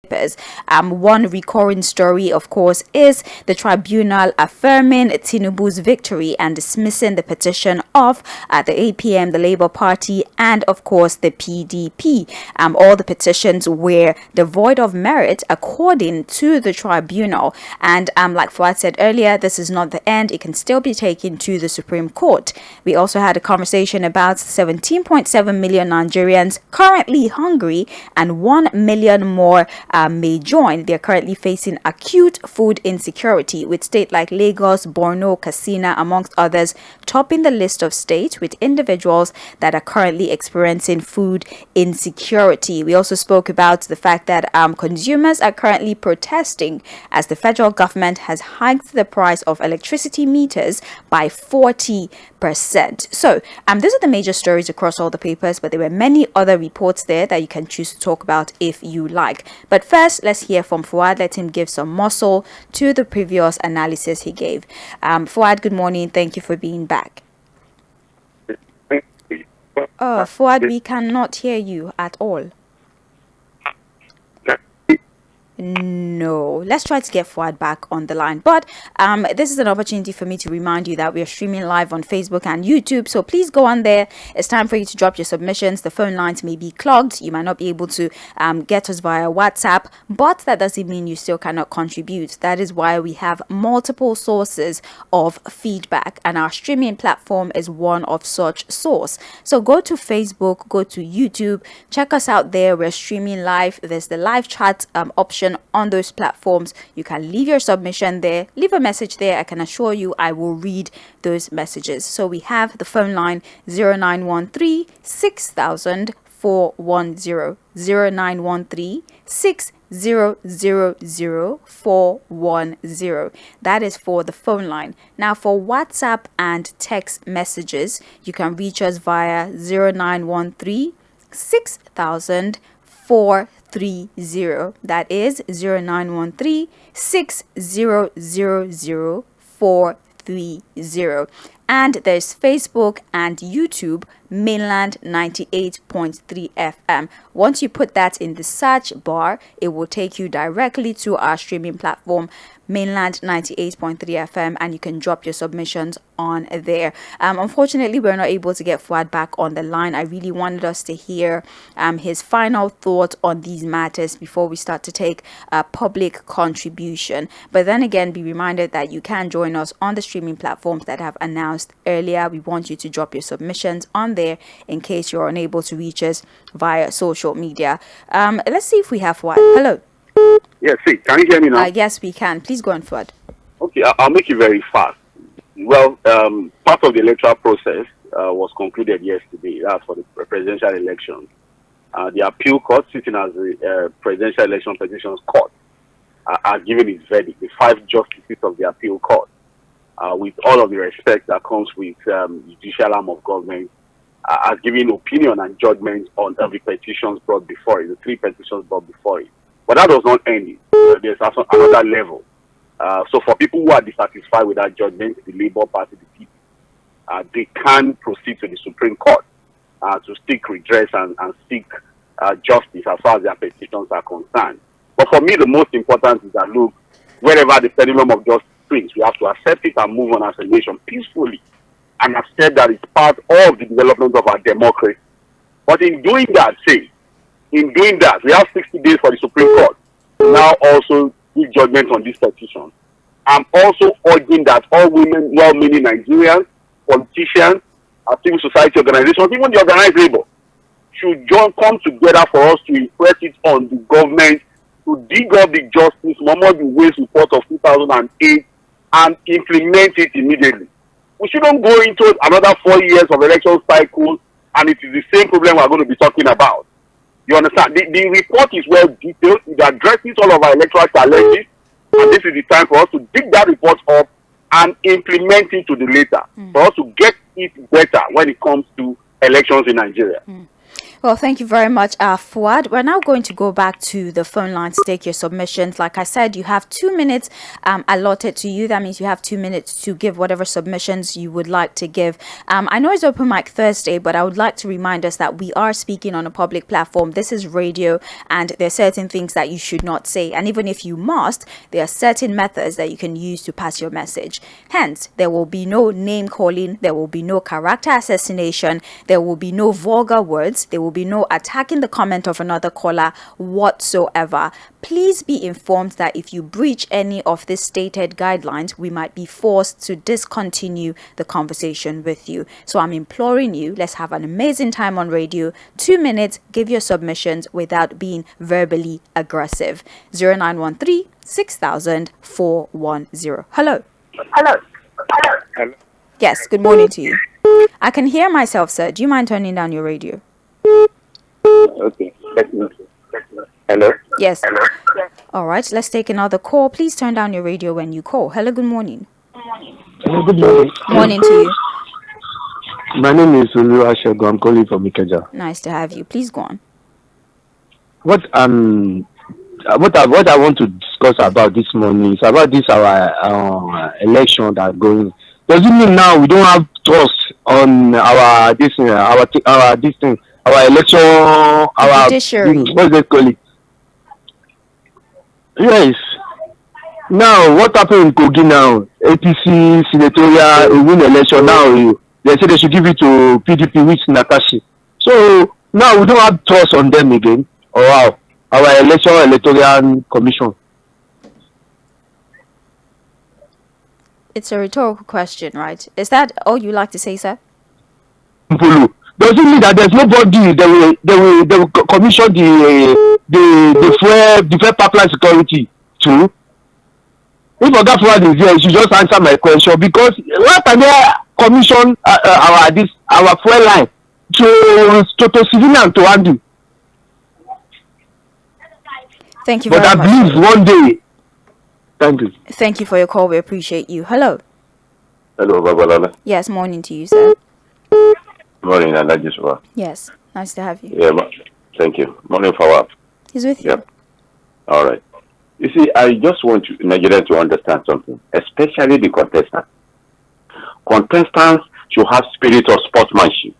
One recurring story, of course, is the tribunal affirming Tinubu's victory and dismissing the petition of the APM, the Labour Party, and of course the PDP. All the petitions were devoid of merit according to the tribunal. And like Fuad said earlier, this is not the end. It can still be taken to the Supreme Court. We also had a conversation about 17.7 million Nigerians currently hungry, and 1 million more may join. They are currently facing acute food insecurity, with states like Lagos, Borno, Katsina, amongst others, topping the list of states with individuals that are currently experiencing food insecurity. We also spoke about the fact that consumers are currently protesting as the federal government has hiked the price of electricity meters by 40%. So these are the major stories across all the papers, but there were many other reports there that you can choose to talk about if you like. But first, let's hear from Fuad. Let him give some muscle to the previous analysis he gave. Fuad, good morning. Thank you for being back. Fuad, we cannot hear you at all. No, let's try to get Fuad back on the line. But this is an opportunity for me to remind you that we are streaming live on Facebook and YouTube, so please go on there. It's time for you to drop your submissions. The phone lines may be clogged. You might not be able to get us via WhatsApp, but that doesn't mean you still cannot contribute. That is why we have multiple sources of feedback, and our streaming platform is one of such source. So go to Facebook, go to YouTube, check us out there. We're streaming live. There's the live chat option on those platforms. You can leave your submission there, leave a message there. I can assure you I will read those messages. So we have the phone line 0913 6000 410, 0913 6000 410. That is for the phone line. Now for WhatsApp and text messages, you can reach us via 0913 6000 430. That is 0913 6000 430. And there's Facebook and YouTube, Mainland 98.3 FM. Once you put that in the search bar, it will take you directly to our streaming platform, Mainland 98.3 FM, and you can drop your submissions on there. Unfortunately, we're not able to get Fuad back on the line. I really wanted us to hear his final thoughts on these matters before we start to take a public contribution. But then again, be reminded that you can join us on the streaming platforms that have announced earlier. We want you to drop your submissions on there in case you're unable to reach us via social media. Let's see if we have Fuad. Hello. Yes, see, can you hear me now? Yes, we can. Please go on, Fuad. Okay, I'll make it very fast. Well, part of the electoral process was concluded yesterday. That's for the presidential election. The appeal court, sitting as the presidential election petitions court, has given its verdict. The 5 justices of the appeal court, with all of the respect that comes with judicial arm of government, has given opinion and judgment on every petitions brought before it, the 3 petitions brought before it. But that does not end it. There's also another level. So for people who are dissatisfied with that judgment, the Labour Party, the people, they can proceed to the Supreme Court to seek redress and seek justice as far as their petitions are concerned. But for me, the most important is that, look, wherever the pendulum of justice swings, we have to accept it and move on as a nation peacefully and accept that it's part of the development of our democracy. But in doing that, we have 60 days for the Supreme Court to now also give judgment on this petition. I'm also urging that all women, well-meaning Nigerians, politicians, civil society organizations, even the organized labor, should come together for us to impress it on the government to dig up the Justice 𝗪𝗪𝗁 report of 2008 and implement it immediately. We shouldn't go into another 4 years of election cycle and it is the same problem we're going to be talking about. You understand? The report is well detailed. It addresses all of our electoral challenges, and this is the time for us to dig that report up and implement it to the later, for us to get it better when it comes to elections in Nigeria. Well, thank you very much, Fuad. We're now going to go back to the phone line to take your submissions. Like I said, you have 2 minutes allotted to you. That means you have 2 minutes to give whatever submissions you would like to give. I know it's Open Mic Thursday, but I would like to remind us that we are speaking on a public platform. This is radio, and there are certain things that you should not say. And even if you must, there are certain methods that you can use to pass your message. Hence, there will be no name calling, there will be no character assassination, there will be no vulgar words, there will be no attacking the comment of another caller whatsoever. Please be informed that if you breach any of these stated guidelines, we might be forced to discontinue the conversation with you. So I'm imploring you, let's have an amazing time on radio. 2 minutes, give your submissions without being verbally aggressive. 0913 6000 410. Hello. Hello. Hello. Yes, good morning to you. I can hear myself, sir. Do you mind turning down your radio? Okay. Hello. Yes. Hello. All right, let's take another call. Please turn down your radio when you call. Hello, good morning. Hello, good morning. Morning to you. My name is 𝗪𝗵𝘁𝘀𝗪. I'm calling from Ikeja. Nice to have you. Please go on. What I want to discuss about this morning is about this our election that going. Does it mean now we don't have trust on our election, our judiciary? What's they call it? Yes. Now what happened in Kogi now? APC senatorial win election now. They say they should give it to PDP, which 𝗪𝗪. So now we don't have trust on them again. Or how? Our electoral commission. It's a rhetorical question, right? Is that all you like to say, sir? Does it mean that there's nobody they will commission the fuel pipeline security too? If Oga Fuad is here, you should just answer my question, because why can they commission our fuel line to civilian to handle? Thank you very much. But I believe one day. Thank you. Thank you for your call. We appreciate you. Hello. Hello, Babalala. Yes, morning to you, sir. Morning, Anagiswa. Yes, nice to have you. Yeah, thank you. Morning, Fawab. He's with you. Yep. All right. You see, I just want Nigeria to understand something, especially the contestants. Contestants should have spirit of sportsmanship.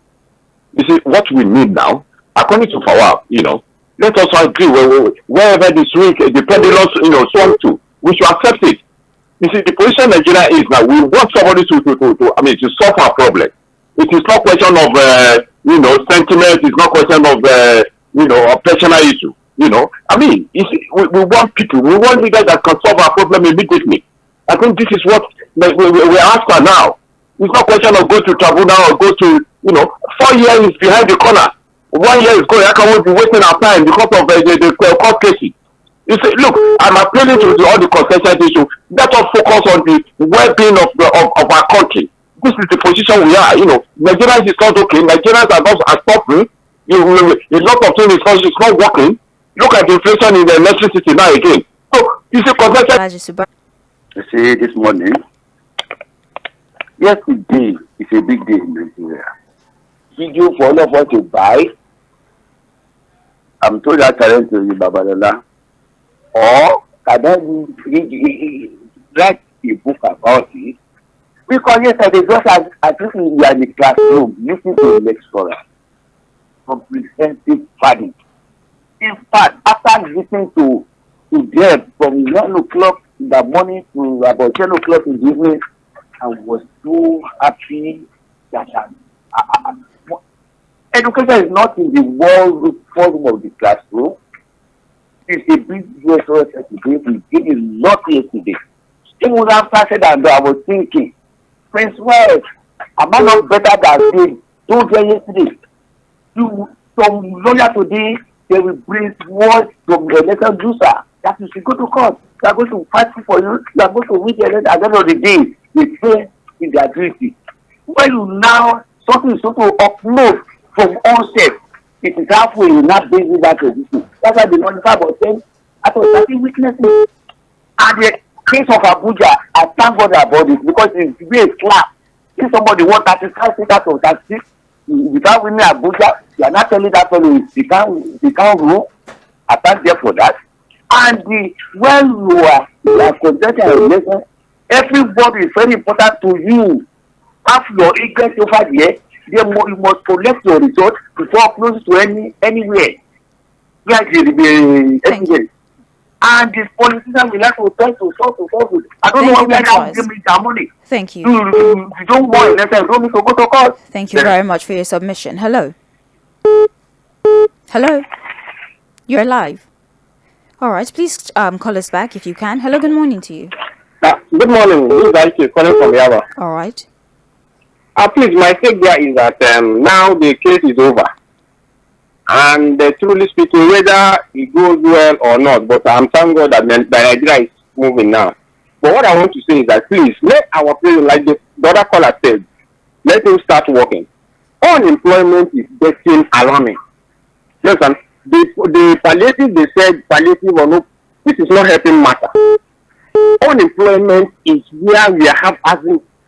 You see, what we need now, according to Fawab, let us agree wherever this week the pendulum, swung to, we should accept it. You see, the position Nigeria is now, we want somebody to solve our problem. It is not question of sentiment. It's not question of a personal issue. You see, we want people. We want leaders that can solve our problem immediately. I think this is what we ask for now. It's not question of go to tribunal or go to 4 years is behind the corner. 1 year is going. I can't be wasting our time because of the court cases. You see, look, I'm appealing to all the concession issues. Let us focus on the well-being of our country. This is the position we are. Nigerians is not okay. Nigerians are suffering. A lot of things is not working. Look at the inflation in the electricity now again. So you see, concession. You see, this morning, yesterday is a big day in Nigeria. Video for all of us to buy. I'm told that challenge to you, Babalala. Or can I write a book about it? Because yesterday, just as if we are in the classroom, listening to the lecturer, comprehensive study. In fact, after listening to them from 9 o'clock in the morning to about 10 o'clock in the evening, I was so happy that education is not in the world forum of the classroom. It's a big US today. We did a lot yesterday. Even after I said that, I was thinking, Prince Wells, am I not better than they told you yesterday? Some lawyer today, they will bring words from the letter user that you should go to court. They are going to fight for you. You are going to win the election. At the end of the day, they say in their duty. When you now something is supposed to upload from onset, it is halfway you not bring that position. That's why they notify about them. I thought starting witnesses. And the case of Abuja, I thank God about it because it's really a slap. If somebody wants 35 seats out of 36, without winning Abuja, you are not telling that fellow he can't rule. I can't there for that. And when you are conducting an election, everybody is very important to you. Have your interest over there. You must collect your result before close to anywhere. Thank you. And this politician will have to try to solve it. I don't know why we are now giving their money. Thank you. You don't want it, you don't need to go to court. Thank you very much for your submission. Hello. Hello. You're live. All right. Please call us back if you can. Hello. Good morning to you. Good morning. This is 𝗪𝗂 calling from Yaba. All right. Please, my take there is that now the case is over. And truly speaking, whether it goes well or not, but I'm thank God that Nigeria is moving now. But what I want to say is that please let our president, like the other caller said, let him start working. Unemployment is getting alarming. Listen, the palliative, they said palliative or no, this is not helping matter. Unemployment is where we have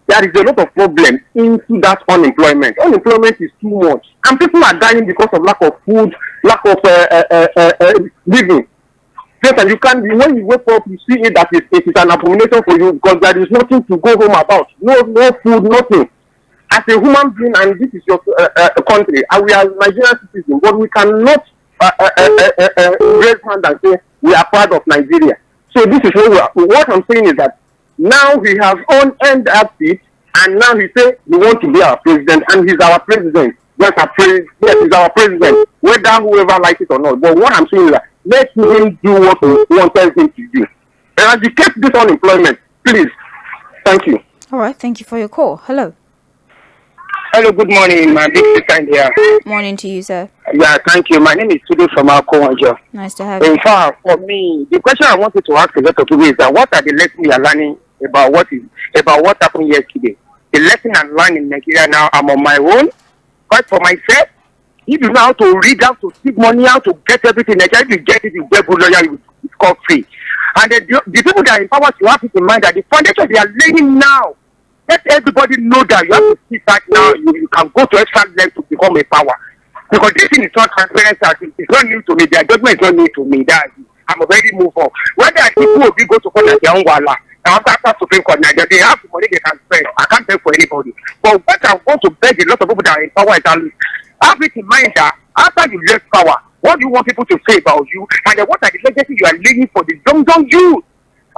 there is a lot of problems into that unemployment. Unemployment is too much. And people are dying because of lack of food, lack of living. Yes, and you can't, when you wake up, you see it that it is an abomination for you because there is nothing to go home about. No food, nothing. As a human being, and this is your country, and we are Nigerian citizens, but we cannot raise hand and say we are part of Nigeria. So this is where we are. What I'm saying is that now he has end that seat, and now he says he wants to be our president, and he's our president. Yes, he's our president, whether whoever likes it or not. But what I'm saying is that let him do what he wants him to do. And eradicate this unemployment, please. Thank you. All right. Thank you for your call. Hello. Hello, good morning, my big sister here. Morning to you, sir. Yeah, thank you. My name is Tudu from 𝗪𝗂𝗦. Nice to have you. In fact, for me, the question I wanted to ask a lot of people is that what are the lessons we are learning about what happened yesterday? The lesson I'm learning in Nigeria now, I'm on my own. But for myself, if you know how to read, how to seek money, how to get everything, Nigeria, if you get it, you get good lawyer, it's called free. And the people that are in power, you have it in mind that the foundation they are laying now, let everybody know that you have to see that now you can go to extra length to become a power. Because this thing is not transparent, it's not new to me, their judgment is not new to me. That I'm already moved on. Whether people will go to court at their own wala, after Supreme Court Nigeria, they have the money they can spend. I can't pay for anybody. But what I'm going to beg a lot of people that are in power is that have it in mind that after you left power, what do you want people to say about you? And then what are the legacy you are leaving for the young youth?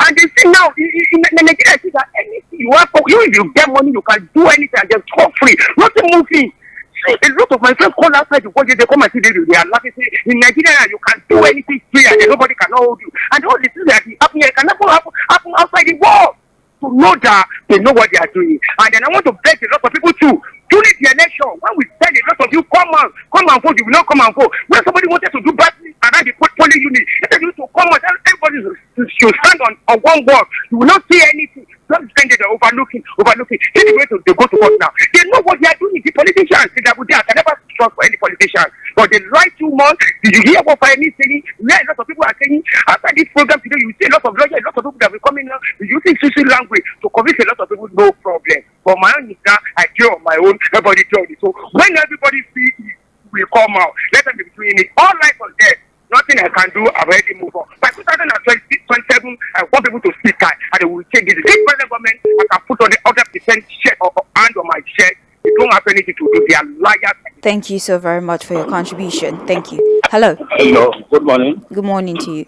And they see now in Nigeria, see that anything you have, if you get money, you can do anything and just talk free. Nothing moving. A lot of my friends call outside the world, they come and see they are laughing. Say, in Nigeria, you can do anything free and nobody can hold you. And all the things that happen here can happen outside the world. To know that they know what they are doing. And then I want to beg a lot of people too. During the election, when we tell a lot of you, come and vote, you will not come and vote. When somebody wanted to do badly around the polling unit, they tell you to come out, everybody should stand on one wall. You will not see anything. Don't stand there overlooking. Anyway, they go to court now. They know what they are doing. The politicians, I can never trust for any politician. But the right 2 months, did you hear what Fayemi is saying? Yeah, a lot of people are saying, after this program today, you see a lot of lawyers, a lot of people that will come in now, using social language to convince a lot of people, no problem. But my own is now, I do on my own, everybody does it. So when everybody sees it, will come out. Let them be doing it. All life was dead. Nothing I can do, I've already moved on. By 2027, I want people to speak out, and they will change it. This present government, I can put on the other percent check or hand on my check. They don't have anything to do. They are liars. Thank you so very much for your contribution. Thank you. Hello. Hello. Good morning. Good morning to you.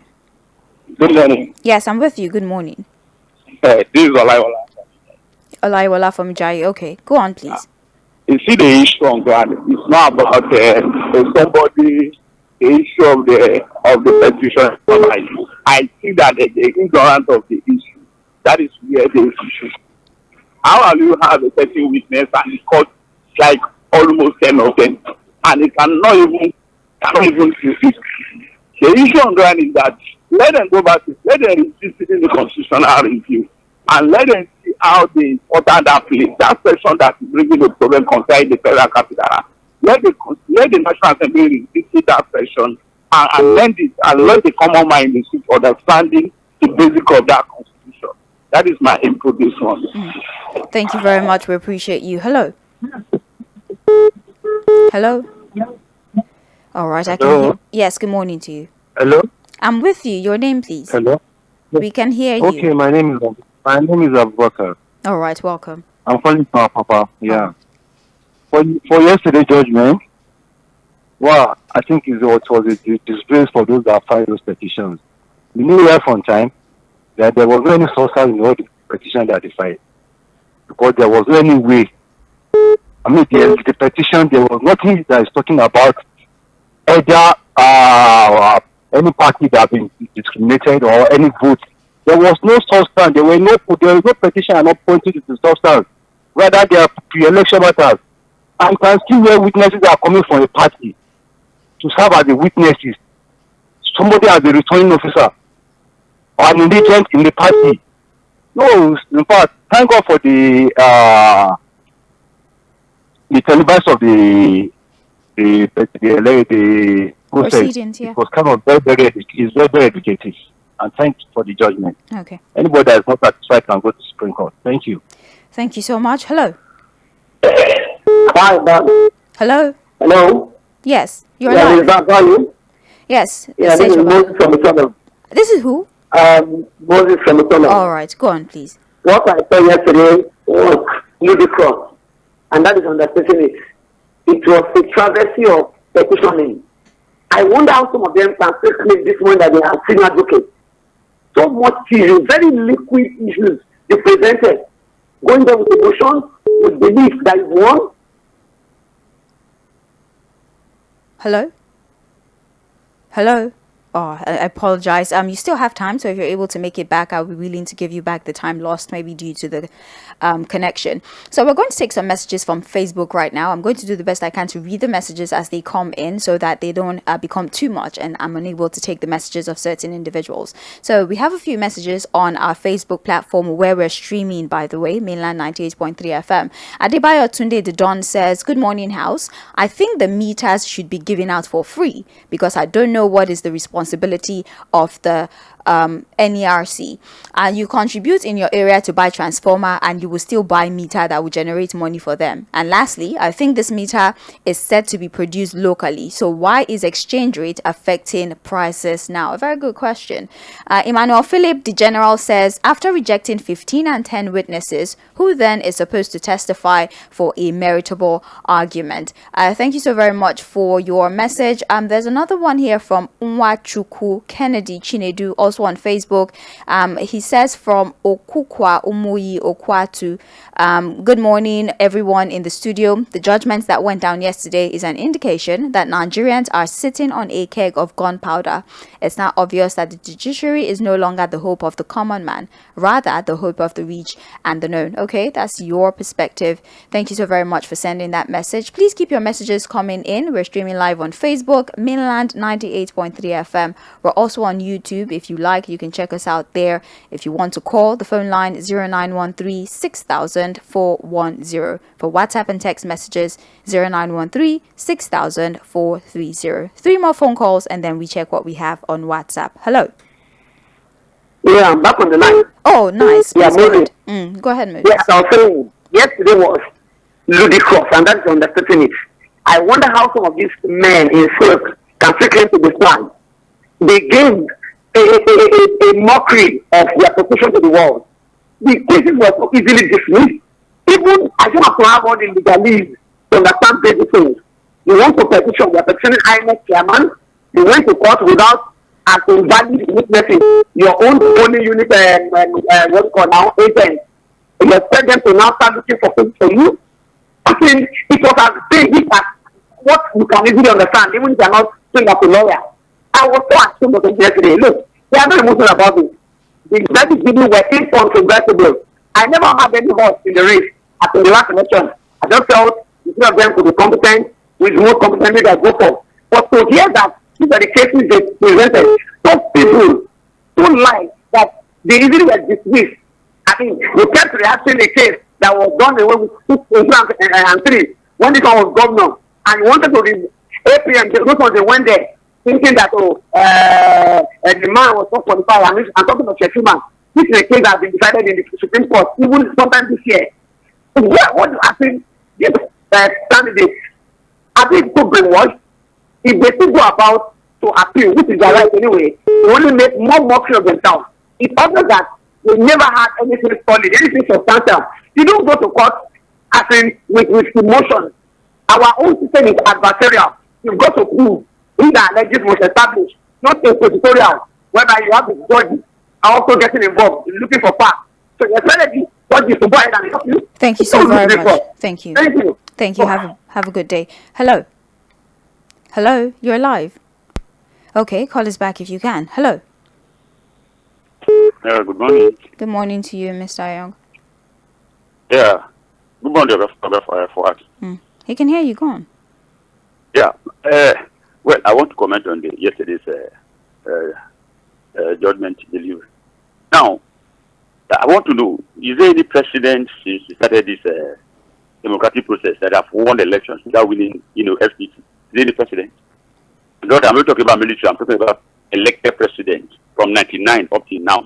Good morning. Yes, I'm with you. Good morning. This is 𝗪𝗂𝗧. 𝗪𝗂𝗧 from Jai. Okay, go on, please. You see the issue on ground. It's not about somebody. The issue of the petition. I see that the ignorance of the issue. That is where the issue. How will you have a certain witness and it's called like almost 10 of them, and it cannot even see it. The issue on ground is that let them go back, let them insist in the constitutional review, and let them see how they order that place, that section that is bringing the problem concerning the federal capital. Let the National Assembly revisit that section and amend it, and let the common mind is understanding the basic of that constitution. That is my input this one. Thank you very much. We appreciate you. Hello. Hello? All right, I can Hello? hear. Yes, good morning to you. Hello? I'm with you. Your name, please. Hello? We can hear you. Okay, my name is 𝗪𝗵𝘁𝘀𝗪. All right, welcome. I'm calling from Papa. Yeah. For yesterday's judgment, well, I think it was a disgrace for those that filed those petitions. We knew right from time that there was no any substance in all the petition that they filed, because there was no any way. I mean, the petition, there was nothing that is talking about either any party that has been discriminated or any vote. There was no substance. There was no petition and no pointing to the substance. Rather, they are pre-election matters. And you can see where witnesses are coming from a party to serve as the witnesses. Somebody as a returning officer or an indigent in the party. No, in fact, thank God for the televised of the process. Proceedings, yeah. It was kind of very educative. And thanks for the judgment. Okay. Anybody that is not satisfied can go to Supreme Court. Thank you. Thank you so much. Hello? Hi, Hello? hello. Yes, you're Yeah, live. is that you? Yes. Yeah, say this is your Moses from Itono. This is who? Moses from Itono. All right, go on, please. What I saw yesterday was ludicrous, and that is understating it. It was a travesty of petitioning. I wonder how some of them can still claim this one that they are senior advocates. So much issues, very liquid issues they presented. Going there with emotion, with belief that is won. Hello? Hello? Oh, I apologize. You still have time, so if you're able to make it back, I'll be willing to give you back the time lost, maybe due to the connection. So we're going to take some messages from Facebook right now. I'm going to do the best I can to read the messages as they come in, so that they don't become too much, and I'm unable to take the messages of certain individuals. So we have a few messages on our Facebook platform where we're streaming, by the way, mainland 98.3 FM. Adebayo Tunde the Don says, "Good morning, house. I think the meters should be given out for free, because I don't know what is the responsibility of the NERC. You contribute in your area to buy transformer, and you will still buy meter that will generate money for them. And lastly, I think this meter is said to be produced locally, so why is exchange rate affecting prices now?" A very good question. 𝗪𝗵𝘁𝗀𝗪 the General says, "After rejecting 15 and 10 witnesses, who then is supposed to testify for a meritable argument?" Thank you so very much for your message. There's another one here from 𝗪𝗏𝘁𝗂𝗪 Chinedu, also on Facebook. He says, from 𝗂𝗏𝗏𝗪 "Good morning, everyone in the studio. The judgment that went down yesterday is an indication that Nigerians are sitting on a keg of gunpowder. It's now obvious that the judiciary is no longer the hope of the common man, rather the hope of the rich and the known." Okay, that's your perspective. Thank you so very much for sending that message. Please keep your messages coming in. We're streaming live on Facebook, mainland 98.3 FM. We're also on YouTube. If you like, you can check us out there. If you want to call, the phone line 0913 6000 410. For WhatsApp and text messages, 0913 6000 430. 3 more phone calls, and then we check what we have on WhatsApp. Hello. Yeah, I'm back on the line. Oh, nice. Yeah, Please go Moses. ahead. Go ahead, Moses. Yes, I was saying, yesterday was ludicrous, and that's understating it. I wonder how some of these men in silk can still claim to be stand. They gave a mockery of their position to the world. The cases were so easily dismissed. Even I don't have to have all the legalese to understand basic things. You want to petition, you are petitioning INEC chairman. You went to court without acting valid witnesses. Your own polling unit, what's called now, agent. You expect them to now start looking for things for you. I mean, it was as big as what you can easily understand, even if you are not saying as a lawyer. I was so ashamed of it yesterday. Look, they are not emotional about it. The judges giving were incontrovertible. I never had any horse in the race after the last election. I just felt the three of them could be competent, with more competent leaders go for. But to hear that these are the cases they presented, those people don't like that they easily were dismissed. I mean, they kept reacting a case that was done away with 2003 when this one was governor, and he wanted to the APM. Those ones they went there thinking that the man was not qualified. I'm talking about 𝗪𝗪𝗁. This is a case that has been decided in the Supreme Court even sometime this year. What happened? This candidate Are they so brainwashed? If they still go about to appeal, which is their right anyway, they only make more mockery of themselves. It's obvious that they never had anything solid, anything substantial. You don't go to court as in with emotion. Our own system is adversarial. You've got to prove either alleges was established, not inquisitorial, whereby you have the judges are also getting involved in looking for facts. So you're telling the judges to go ahead and help you. Thank you so very much. Thank you. Thank you. Thank you. Have a good day. Hello. Hello. You're live. Okay, call us back if you can. Hello. Good morning. Good morning to you, Mr. Young. Yeah. Good morning, 𝗪𝗵𝘁𝗀𝗏. He can hear you. Go on. Yeah. Well, I want to comment on yesterday's judgment delivery. Now, I want to know, is there any precedent since we started this democratic process that have won elections without winning, FPT? Is there any precedent? I'm not talking about military, I'm talking about elected president from 99 up till now.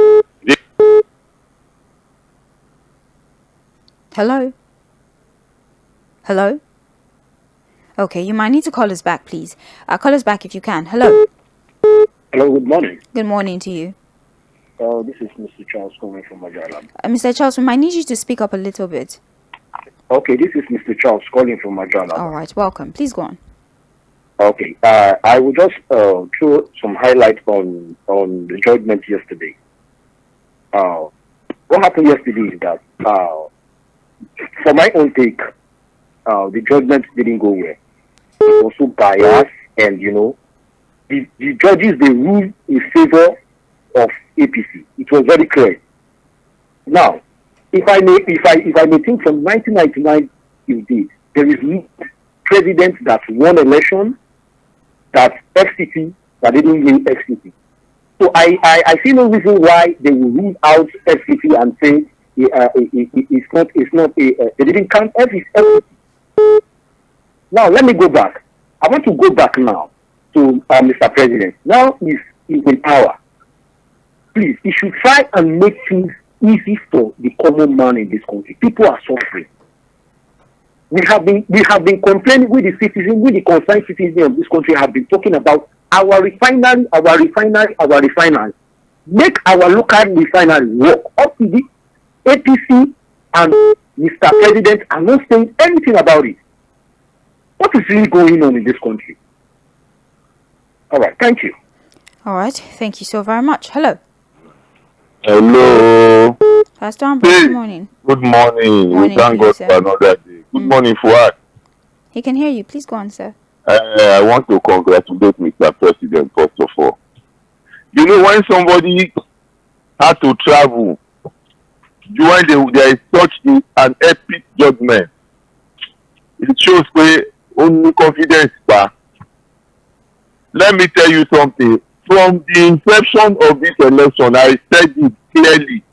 Hello? Hello? Okay, you might need to call us back, please. Call us back if you can. Hello? Hello, good morning. Good morning to you. This is Mr. Charles calling from Majala. Mr. Charles, we might need you to speak up a little bit. Okay, this is Mr. Charles calling from Majala. All right, welcome. Please go on. Okay, I will just throw some highlights on the judgment yesterday. What happened yesterday is that, for my own take, the judgment didn't go well. It was so biased, and the judges, they ruled in favor of APC. It was very clear. Now, if I may think from 1999 indeed, there is no president that won election that 𝗪𝗏𝑐𝑃 that didn't win 𝗪𝗏𝑐𝑃. So I see no reason why they will rule out 𝗪𝗏𝑐𝑃 and say it's not they didn't count 𝗪𝗏𝑐𝑃. Now let me go back. I want to go back now to Mr. President. Now he's in power. Please, he should try and make things easy for the common man in this country. People are suffering. We have been complaining with the citizens, with the concerned citizens of this country have been talking about our refinery. Make our local refinery work. Up to the APC and Mr. President are not saying anything about it. What is really going on in this country? All right, thank you. All right, thank you so very much. Hello. Hello. Pastor Ambrose, good morning. Good morning. Morning We thank to you, God sir. for another day. Good morning, Fuad. He can hear you. Please go on, sir. I want to congratulate Mr. President, first of all. When somebody had to travel, when there is such an epic judgment, it shows where only confidence back. Let me tell you something. From the inception of this election, I said it clearly.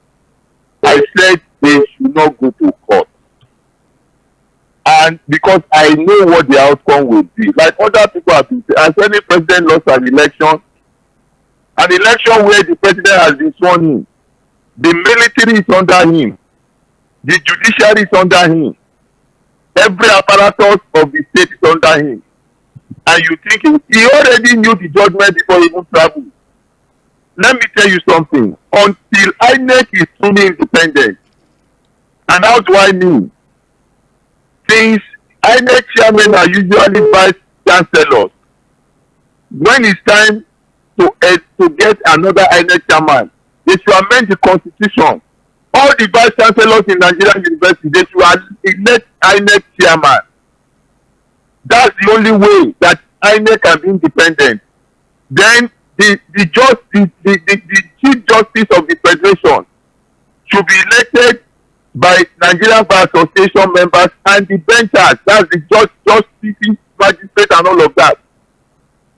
I said they should not go to court. And because I know what the outcome will be. Like other people have been saying, as any president lost an election where the president has been sworn in, the military is under him, the judiciary is under him, every apparatus of the state is under him. And you think he already knew the judgment before he even traveled. Let me tell you something. Until INEC is truly independent, and how do I mean? Since INEC chairmen are usually vice chancellors, when it's time to get another INEC chairman, they should amend the constitution. All the vice chancellors in Nigerian university, they should elect INEC chairman. That's the only way that INEC can be independent. Then the chief justice of the federation should be elected by Nigerian Bar Association members and the benchers. That's the justices, magistrate, and all of that.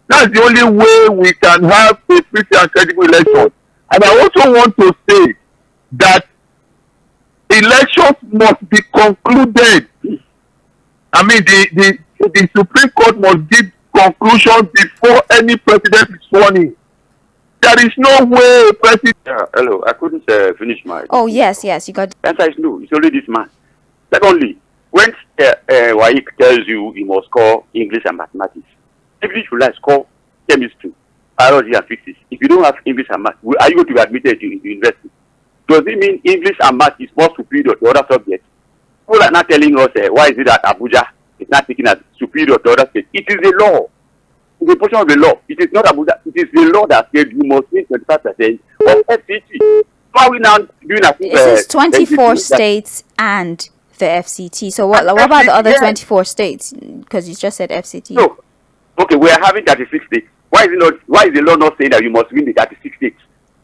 That's the only way we can have a free and credible election. And I also want to say that elections must be concluded. I mean, the Supreme Court must give conclusion before any president is sworn in. There is no way president. Hello, I couldn't finish my. Oh, yes, you got. The answer is no. It's only this man. Secondly, when WAEC tells you you must score English and mathematics, even if you like score chemistry, biology and physics, if you don't have English and math, are you going to be admitted to university? Does it mean English and math is more superior to other subjects? People are not telling us why is it that Abuja is not taken as superior to other states. It is the law. It's a portion of the law. It is not Abuja. It is the law that says you must win 25% of FCT. Why are we now doing a It says 24 states and the FCT. So what about the other 24 states? Because you just said FCT. So, okay, we are having 36 states. Why is the law not saying that you must win the 36 states?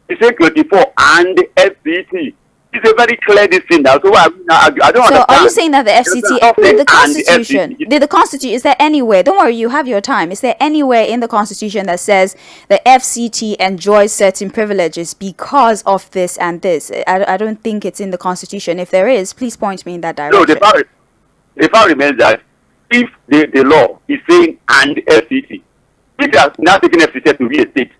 It's saying 24 and FCT. It's a very clear thing now. So I don't understand. So are you saying that the FCT did the Constitution? Did the Constitution? Is there anywhere? Don't worry, you have your time. Is there anywhere in the Constitution that says the FCT enjoys certain privileges because of this and this? I don't think it's in the Constitution. If there is, please point me in that direction. No, the fact remains that if the law is saying and FCT, if they are now taking FCT to be a state,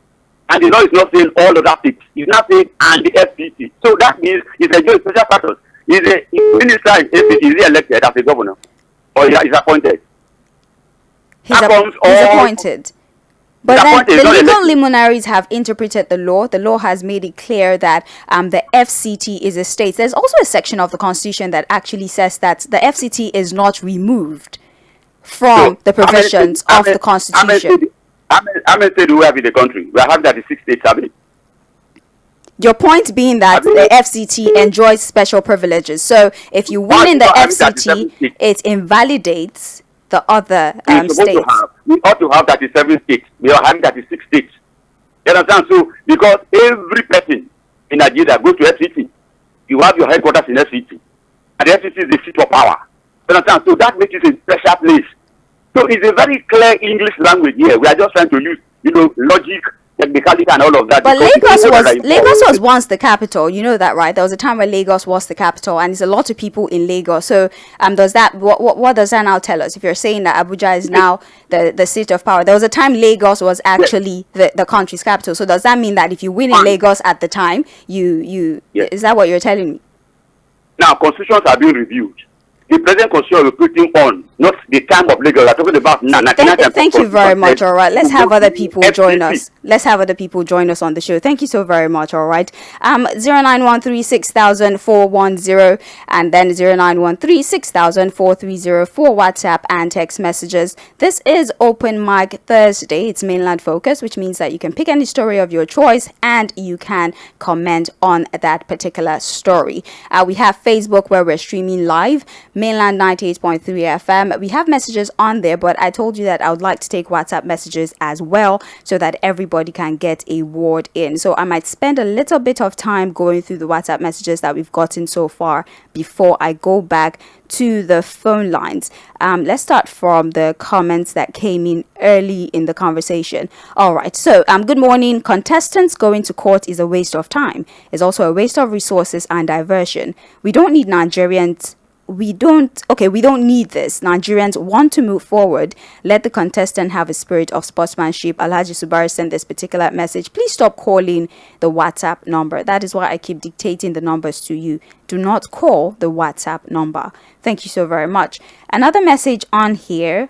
and the law is not saying all of that things. It's not saying and the FCT. So that means it's a special status. Is a minister in FCT, is he elected as a governor? Or is appointed? He's appointed. But then the legal luminaries have interpreted the law. The law has made it clear that the FCT is a state. There's also a section of the Constitution that actually says that the FCT is not removed from the provisions of the Constitution. How many states do we have in the country? We are having 36 states, haven't we? Your point being that the FCT enjoys special privileges. So if you win in the FCT, it invalidates the other states. We ought to have 37 states. We are having 36 states. You understand? So because every person in Nigeria goes to FCT, you have your headquarters in FCT, and the FCT is the seat of power. You understand? So that makes it a special place. So it's a very clear English language here. We are just trying to use, logic, technicality, and all of that. But Lagos was once the capital. You know that, right? There was a time where Lagos was the capital, and there's a lot of people in Lagos. So, what does that now tell us? If you're saying that Abuja is now the seat of power, there was a time Lagos was actually the country's capital. So, does that mean that if you win in Lagos at the time, is that what you're telling me? Now, constitutions are being reviewed. The present constitution we're putting on, not the time of Lagos. We're talking about now. Thank you very much. All right, let's have other people join us. Let's have other people join us on the show. Thank you so very much. All right, 0913-60410 and then 0913-60430 for WhatsApp and text messages. This is Open Mic Thursday. It's mainland focus, which means that you can pick any story of your choice and you can comment on that particular story. We have Facebook where we're streaming live. Mainland 98.3 FM. We have messages on there, but I told you that I would like to take WhatsApp messages as well so that everybody can get a word in. So I might spend a little bit of time going through the WhatsApp messages that we've gotten so far before I go back to the phone lines. Let's start from the comments that came in early in the conversation. All right, so good morning. Contestants going to court is a waste of time. It's also a waste of resources and diversion. We don't need Nigerians. We don't need this. Nigerians want to move forward. Let the contestant have a spirit of sportsmanship. Alhaji Subari sent this particular message. Please stop calling the WhatsApp number. That is why I keep dictating the numbers to you. Do not call the WhatsApp number. Thank you so very much. Another message on here.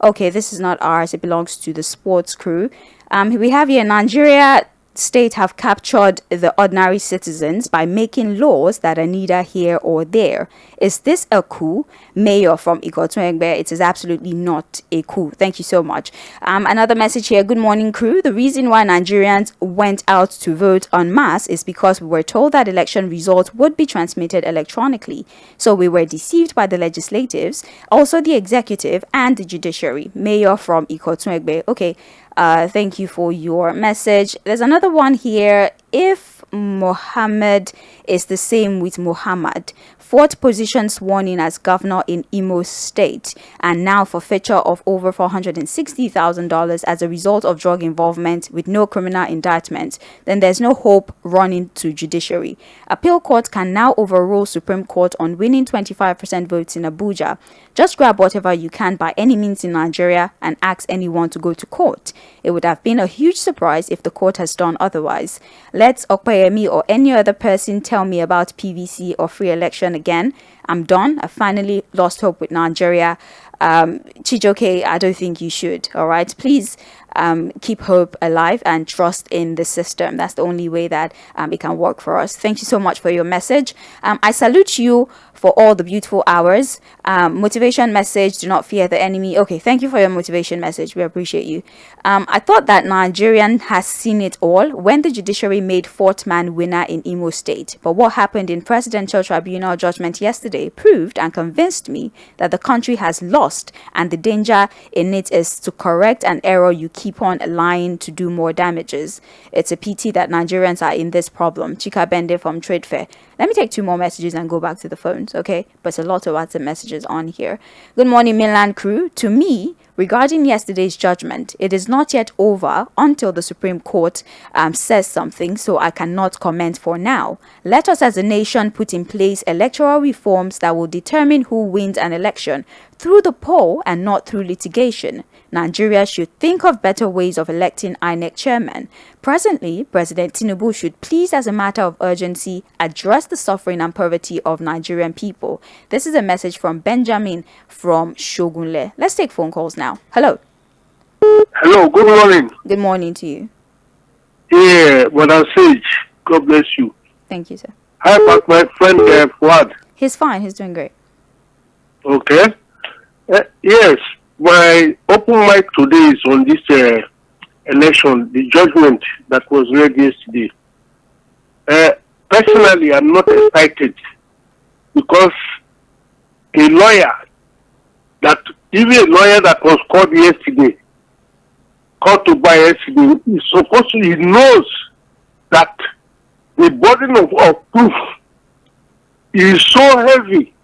Okay, this is not ours. It belongs to the sports crew. We have here Nigeria state have captured the ordinary citizens by making laws that are neither here or there. Is this a coup? Mayor from 𝗃𝗏𝗃𝗏, it is absolutely not a coup. Thank you so much. Another message here. Good morning, crew. The reason why Nigerians went out to vote en masse is because we were told that election results would be transmitted electronically. So we were deceived by the legislatives, also the executive and the judiciary. Mayor from 𝗃𝗏𝗃𝗏. Okay. Thank you for your message. There's another one here. If Mohammed is the same with Muhammad, fourth position sworn in as governor in Imo State, and now forfeiture of over $460,000 as a result of drug involvement with no criminal indictment, then there's no hope running to judiciary. Appeal court can now overrule Supreme Court on winning 25% votes in Abuja. Just grab whatever you can by any means in Nigeria and ask anyone to go to court. It would have been a huge surprise if the court has done otherwise. Let 𝗂𝗏𝗄 Okoyemi or any other person tell me about PVC or free election again, I'm done. I finally lost hope with Nigeria. Chijioke, I don't think you should. All right, please keep hope alive and trust in the system. That's the only way that it can work for us. Thank you so much for your message. I salute you for all the beautiful hours. Motivation message, do not fear the enemy. Okay, thank you for your motivation message. We appreciate you. I thought that Nigerian has seen it all when the judiciary made fourth man winner in Imo State. But what happened in Presidential Tribunal judgment yesterday proved and convinced me that the country has lost, and the danger in it is to correct an error you keep on lying to do more damages. It's a pity that Nigerians are in this problem. Chika Bende from Trade Fair. Let me take 2 more messages and go back to the phones, okay? But a lot of WhatsApp messages on here. Good morning, Mainland crew. To me, regarding yesterday's judgment, it is not yet over until the Supreme Court says something, so I cannot comment for now. Let us as a nation put in place electoral reforms that will determine who wins an election through the poll and not through litigation. Nigeria should think of better ways of electing INEC chairman. Presently, President Tinubu should please, as a matter of urgency, address the suffering and poverty of Nigerian people. This is a message from Benjamin from Shogunle. Let's take phone calls now. Hello. Hello, good morning. Good morning to you. Yeah, Madam Sage, God bless you. Thank you, sir. Hi, back my friend Fuad. He's fine. He's doing great. Okay. Yes, my open mic today is on this election, the judgment that was read yesterday. Personally, I'm not excited because even a lawyer that was called to by yesterday, he knows that the burden of proof is so heavy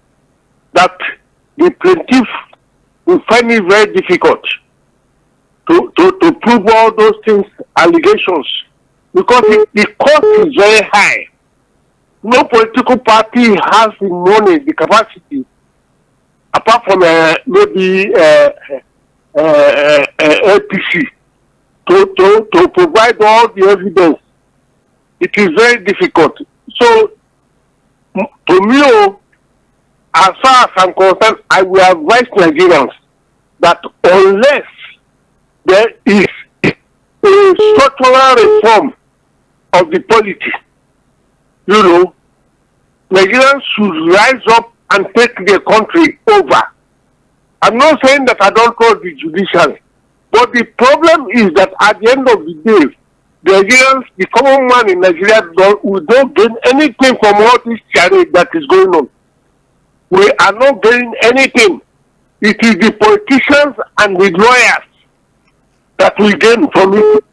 that the plaintiff will find it very difficult to prove all those things, allegations, because the cost is very high. No political party has the money, the capacity, apart from maybe APC, to provide all the evidence. It is very difficult. So, to me, as far as I'm concerned, I will advise Nigerians that unless there is a structural reform of the polity, Nigerians should rise up and take the country over. I'm not saying that I don't trust the judiciary, but the problem is that at the end of the day, the Nigerians, the common man in Nigeria, don't gain anything from all this charade that is going on. We are not getting anything. It is the politicians and the lawyers that we gain from it.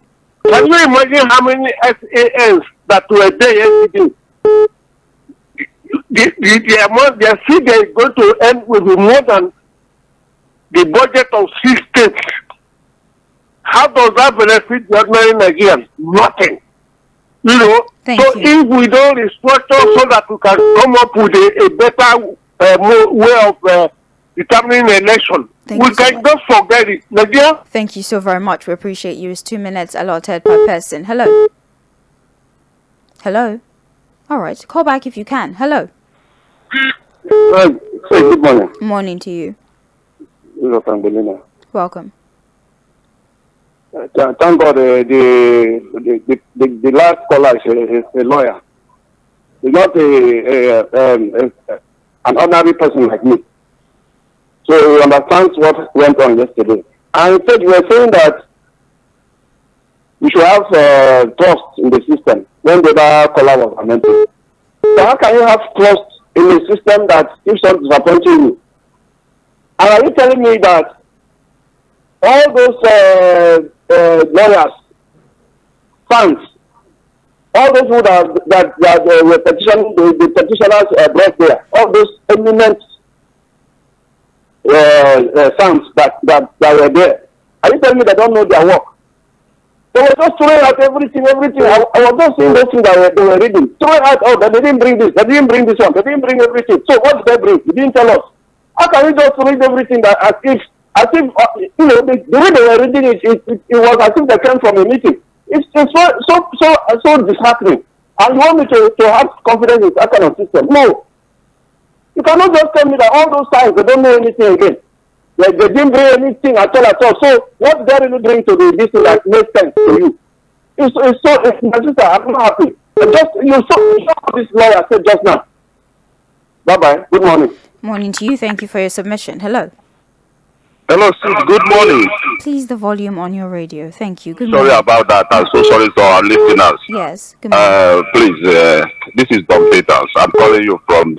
Can you imagine how many SANs that were there yesterday? The amount their fee they are going to end will be more than the budget of 6 states. How does that benefit the ordinary Nigerians? Nothing. Thank so you. If we don't restructure so that we can come up with a better way of determining election, we can just forget it. Nigeria? Thank you so very much. We appreciate you. It's 2 minutes allotted per person. Hello. Hello. All right. Call back if you can. Hello. Good morning. Morning to you. Welcome. Thank God the last caller is a lawyer. He's not an ordinary person like me. So he understands what went on yesterday. And instead, we were saying that we should have trust in the system when the other caller was lamenting. So how can you have trust in a system that if something is disappointing you? And are you telling me that all those lawyers, fans, all those who that were petitioning, the petitioners brought there, all those eminent fans that were there, are you telling me they don't know their work? They were just throwing out everything. I was just seeing those things that they were reading. Throwing out, oh, they didn't bring this, they didn't bring this one, they didn't bring everything. So what did they bring? They didn't tell us. How can we just read everything that as if the way they were reading it was as if they came from a meeting. It's so disheartening. And you want me to have confidence in that kind of system? No. You cannot just tell me that all those times they don't know anything again. Like they didn't bring anything at all. So what they really bring to this thing that makes sense to you? My sister, I'm not happy. You saw what this lawyer said just now. Bye-bye. Good morning. Morning to you. Thank you for your submission. Hello. Hello, sis. Good morning. Please, the volume on your radio. Thank you. Good morning. Sorry about that. I'm so sorry to our listeners. Yes. Good morning. Please, this is Don Peters. I'm calling you from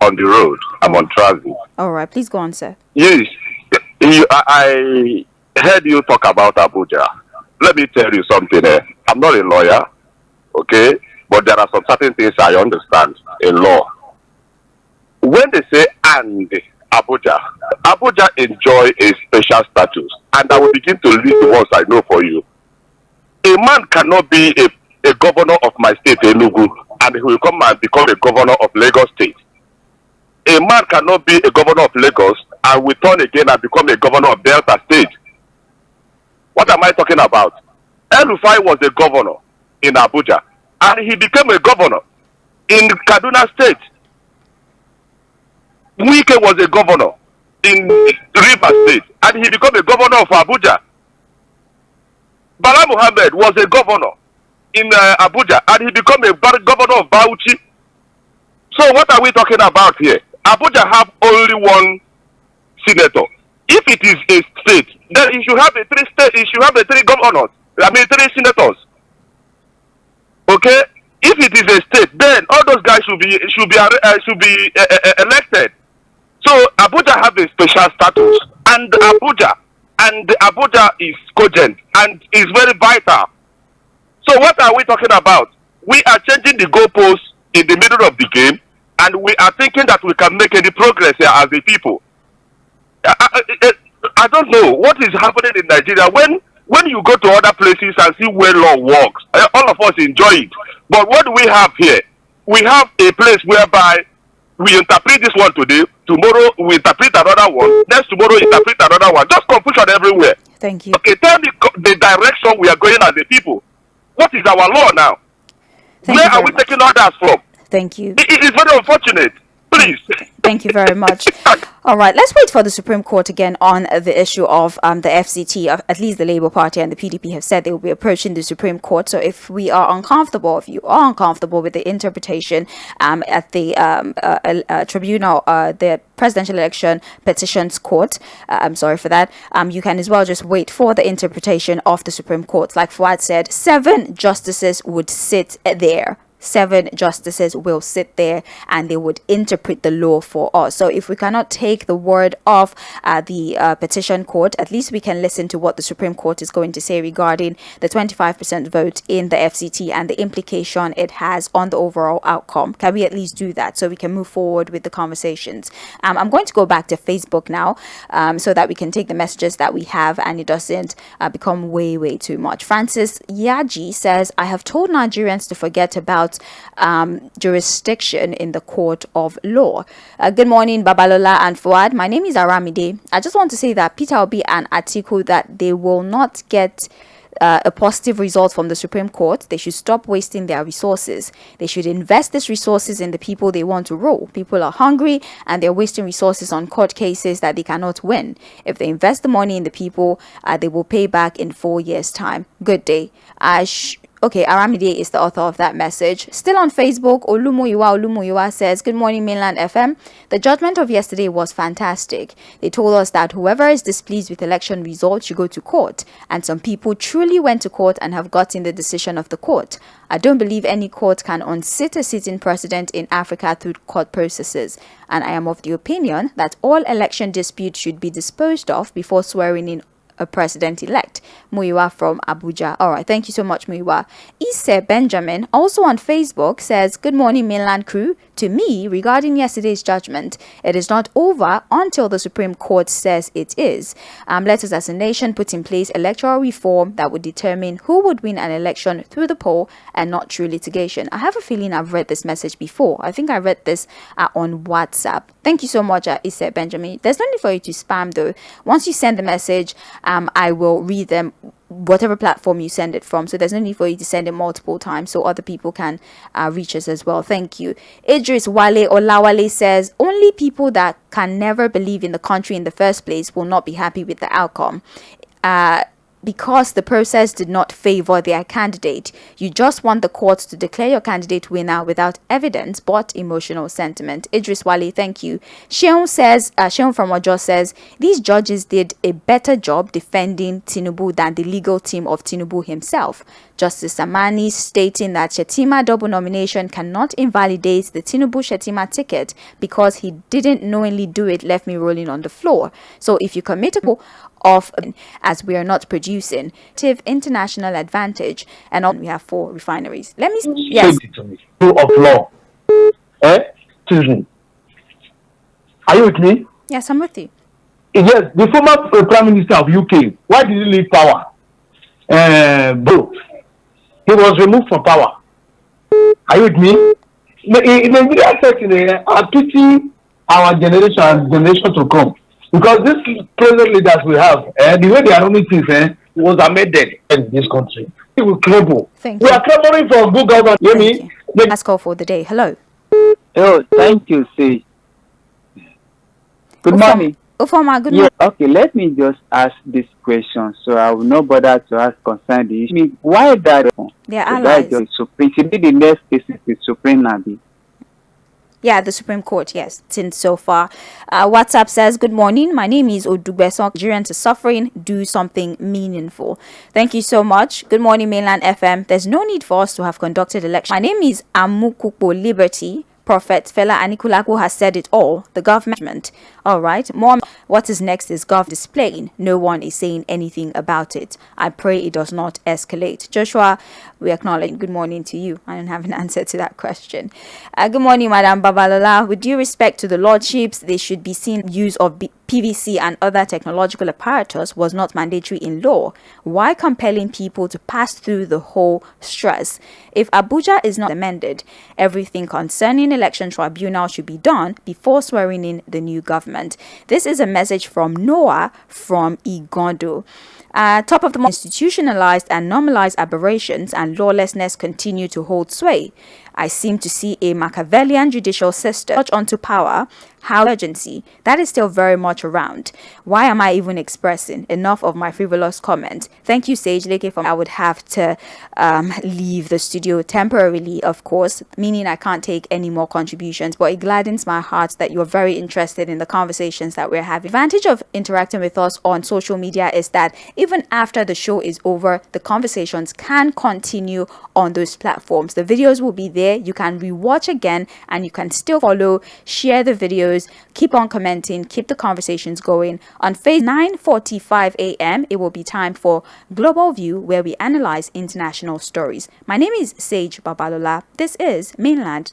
on the road. I'm on travel. All right. Please go on, sir. Yes. I heard you talk about Abuja. Let me tell you something. I'm not a lawyer, okay? But there are some certain things I understand in law. When they say and Abuja enjoy a special status. And I will begin to list the ones I know for you. A man cannot be a governor of my state, Enugu, and he will come and become a governor of Lagos State. A man cannot be a governor of Lagos and will turn again and become a governor of Delta State. What am I talking about? 𝗪𝗵𝘁𝗀𝗪 was a governor in Abuja, and he became a governor in Kaduna State. 𝗰ിque was a governor in Rivers State, and he became a governor of Abuja. Bala Muhammad was a governor in Abuja, and he became a governor of Bauchi. So what are we talking about here? Abuja have only one senator. If it is a state, then it should have three governors. I mean 3 senators. Okay? If it is a state, then all those guys should be elected. So Abuja have a special status, and Abuja is cogent and is very vital. So what are we talking about? We are changing the goalposts in the middle of the game, and we are thinking that we can make any progress here as a people. I don't know what is happening in Nigeria. When you go to other places and see where law works, all of us enjoy it. But what do we have here? We have a place whereby we interpret this one today, tomorrow we interpret another one, next tomorrow interpret another one. Just confusion everywhere. Thank you. Okay, tell me the direction we are going as a people. What is our law now? Where are we taking orders from? Thank you. It is very unfortunate. Please. Thank you very much. All right, let's wait for the Supreme Court again on the issue of the FCT. At least the Labour Party and the PDP have said they will be approaching the Supreme Court. So if we are uncomfortable, if you are uncomfortable with the interpretation at the tribunal, the Presidential Election Petitions Court, I'm sorry for that, you can as well just wait for the interpretation of the Supreme Court. Like Fuad said, 7 justices would sit there. 7 justices will sit there and they would interpret the law for us. So if we cannot take the word of the petition court, at least we can listen to what the Supreme Court is going to say regarding the 25% vote in the FCT and the implication it has on the overall outcome. Can we at least do that so we can move forward with the conversations? I'm going to go back to Facebook now so that we can take the messages that we have and it doesn't become way too much. Francis Yaji says, I have told Nigerians to forget about jurisdiction in the court of law. Good morning, Babalola and Fuad. My name is Aramide. I just want to say that Peter Obi and Atiku, that they will not get a positive result from the Supreme Court. They should stop wasting their resources. They should invest these resources in the people they want to rule. People are hungry and they're wasting resources on court cases that they cannot win. If they invest the money in the people, they will pay back in 4 years' time. Good day. Okay, Aramide is the author of that message. Still on Facebook, Olumoyiwa says, good morning, Mainland FM. The judgment of yesterday was fantastic. They told us that whoever is displeased with election results should go to court. And some people truly went to court and have gotten the decision of the court. I don't believe any court can unseat a sitting president in Africa through court processes. And I am of the opinion that all election disputes should be disposed of before swearing in a president-elect. Muiwa from Abuja. All right, thank you so much, Muiwa. Ise Benjamin, also on Facebook, says, good morning, mainland crew. To me, regarding yesterday's judgment, it is not over until the Supreme Court says it is. Let us as a nation put in place electoral reform that would determine who would win an election through the poll and not through litigation. I have a feeling I've read this message before. I think I read this on WhatsApp. Thank you so much, Ise Benjamin. There's no need for you to spam though. Once you send the message, I will read them whatever platform you send it from. So there's no need for you to send it multiple times so other people can reach us as well. Thank you. Idris Wale Olawale says, only people that can never believe in the country in the first place will not be happy with the outcome. Because the process did not favor their candidate. You just want the courts to declare your candidate winner without evidence but emotional sentiment. Idris Wale, thank you. Sheon from Ojo says, these judges did a better job defending Tinubu than the legal team of Tinubu himself. Justice Samani stating that Shettima double nomination cannot invalidate the Tinubu-Shettima ticket because he didn't knowingly do it left me rolling on the floor. So if you commit a of as we are not producing international advantage and we have 4 refineries. Let me yes of law. Excuse me. Are you with me? Yes, I'm with you. Yes, the former Prime Minister of UK, why did he leave power? Bro, he was removed from power. Are you with me? In the media setting, I pity our generation to come. Because these present leaders we have, the way they are running things, was amended in this country. It will crumble. Thank we you. are clamoring for good government. Hear me? Last call for the day. Hello. Oh, thank you, Say. Good morning. Ufoma, good morning. Okay, let me just ask this question so I will not bother to ask concern the issue. Why that? They are allies. The Supreme, the next case is the Supreme Nabi. Yeah, the Supreme Court, yes, since so far. WhatsApp says, good morning. My name is 𝗪𝗪𝘁𝘀𝗪. Nigerians are suffering. Do something meaningful. Thank you so much. Good morning, Mainland FM. There's no need for us to have conducted election. My name is 𝗪𝗵𝘁𝘀𝗪 Liberty. Prophet Fela Anikulaku has said it all. The government. All right. More. What is next is government displaying. No one is saying anything about it. I pray it does not escalate. Joshua, we acknowledge. Good morning to you. I don't have an answer to that question. Good morning, Madam Babalola. With due respect to the lordships, they should be seen use of PVC and other technological apparatus was not mandatory in law. Why compelling people to pass through the whole stress? If Abuja is not amended, everything concerning election tribunal should be done before swearing in the new government. This is a message from Noah from Igando. Top of the institutionalized and normalized aberrations and lawlessness continue to hold sway. I seem to see a Machiavellian judicial system touch onto power, how urgency, that is still very much around. Why am I even expressing? Enough of my frivolous comment. Thank you, Sage Leke. I would have to leave the studio temporarily, of course, meaning I can't take any more contributions, but it gladdens my heart that you're very interested in the conversations that we're having. The advantage of interacting with us on social media is that even after the show is over, the conversations can continue on those platforms. The videos will be there. You can rewatch again and you can still follow, share the videos, keep on commenting, keep the conversations going. On Facebook, 9:45 a.m. it will be time for Global View, where we analyze international stories. My name is Sage Babalola. This is Mainland